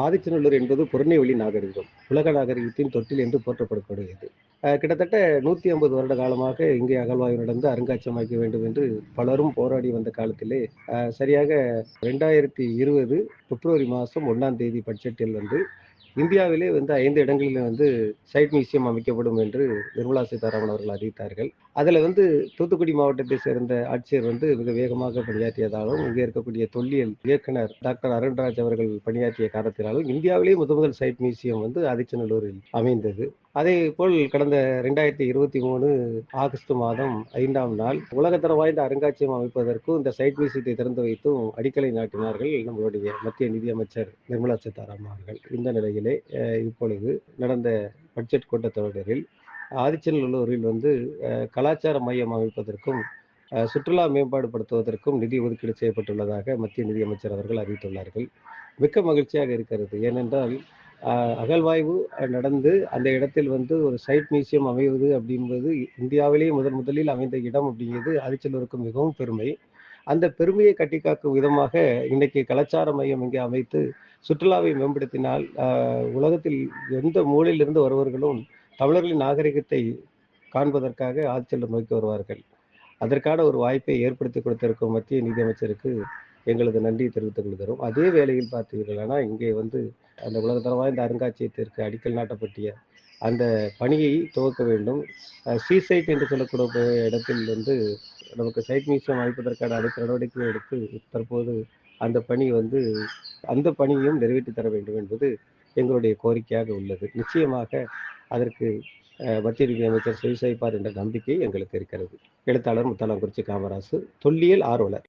ஆதிச்சநல்லூர் என்பது புறநெய்வழி நாகரிகம். உலக நாகரிகத்தின் தொட்டில் என்று போற்றப்படக்கூடியது. கிட்டத்தட்ட 150 வருட காலமாக இங்கே அகழ்வாய்வு நடந்து அருங்காட்சியகமாக்க வேண்டும் என்று பலரும் போராடி வந்த காலத்திலே, சரியாக 2020 பிப்ரவரி மாதம் 1ஆம் தேதி பட்ஜெட்டில் வந்து இந்தியாவிலே வந்து 5 இடங்களில் வந்து சைட் மியூசியம் அமைக்கப்படும் என்று நிர்மலா சீதாராமன் அவர்கள் அறிவித்தார்கள். அதில் வந்து தூத்துக்குடி மாவட்டத்தை சேர்ந்த ஆட்சியர் வந்து மிக வேகமாக பணியாற்றியதாலும், இங்கே இருக்கக்கூடிய தொல்லியல் இயக்குனர் டாக்டர் அருண்ராஜ் அவர்கள் பணியாற்றிய காரணத்தினாலும் இந்தியாவிலேயே முதல் சைட் மியூசியம் வந்து ஆதிச்சநல்லூரில் அமைந்தது. அதே போல் கடந்த 2023 ஆகஸ்ட் மாதம் 5ஆம் நாள் உலகத்தரம் வாய்ந்த அருங்காட்சியகம் அமைப்பதற்கும் இந்த சைட் மியூசியத்தை திறந்து வைத்தும் அடிக்கலை நாட்டினார்கள் நம்மளுடைய மத்திய நிதியமைச்சர் நிர்மலா சீதாராமன் அவர்கள். இந்த நிலையிலே இப்பொழுது நடந்த பட்ஜெட் கூட்டத்தொடரில் ஆதிச்சநல்லூரில் வந்து கலாச்சார மையம் அமைப்பதற்கும் சுற்றுலா மேம்பாடுபடுத்துவதற்கும் நிதி ஒதுக்கீடு செய்யப்பட்டுள்ளதாக மத்திய நிதியமைச்சர் அவர்கள் அறிவித்துள்ளார்கள். மிக்க மகிழ்ச்சியாக இருக்கிறது. ஏனென்றால் அகழ்வாய்வு நடந்து அந்த இடத்தில் வந்து ஒரு சைட் மியூசியம் அமைவது அப்படின்பது இந்தியாவிலேயே முதலில் அமைந்த இடம் அப்படிங்கிறது ஆதிச்சநல்லூருக்கு மிகவும் பெருமை. அந்த பெருமையை கட்டிக்காக்கும் விதமாக இன்னைக்கு கலாச்சார மையம் இங்கே அமைத்து சுற்றுலாவை மேம்படுத்தினால் உலகத்தில் எந்த மூலையிலிருந்து வருபவர்களும் தமிழர்களின் நாகரிகத்தை காண்பதற்காக ஆதிச்சநல்லூர் நோக்கி வருவார்கள். அதற்கான ஒரு வாய்ப்பை ஏற்படுத்தி கொடுத்திருக்கும் மத்திய நிதியமைச்சருக்கு எங்களது நன்றியை தெரிவித்துக் கொள்கிறோம். அதே வேளையில் பார்த்தீர்களானால் இங்கே வந்து அந்த உலகத்தரம் வாய்ந்த அருங்காட்சியகத்திற்கு அடிக்கல் நாட்டப்பட்டிய அந்த பணியை துவக்க வேண்டும். சைட் என்று சொல்லக்கூடிய இடத்தில் வந்து நமக்கு சைட் மியூசியம் அமைப்பதற்கான அனைத்து நடவடிக்கைகளை எடுத்து தற்போது அந்த பணி வந்து அந்த பணியையும் நிறைவேற்றி தர வேண்டும் என்பது எங்களுடைய கோரிக்கையாக உள்ளது. நிச்சயமாக அதற்கு மத்திய நிதி அமைச்சர் செவி சாய்ப்பார் என்ற நம்பிக்கை எங்களுக்கு இருக்கிறது. எழுத்தாளர் முத்தாளங்குறிச்சி காமராசு, தொல்லியல் ஆர்வலர்.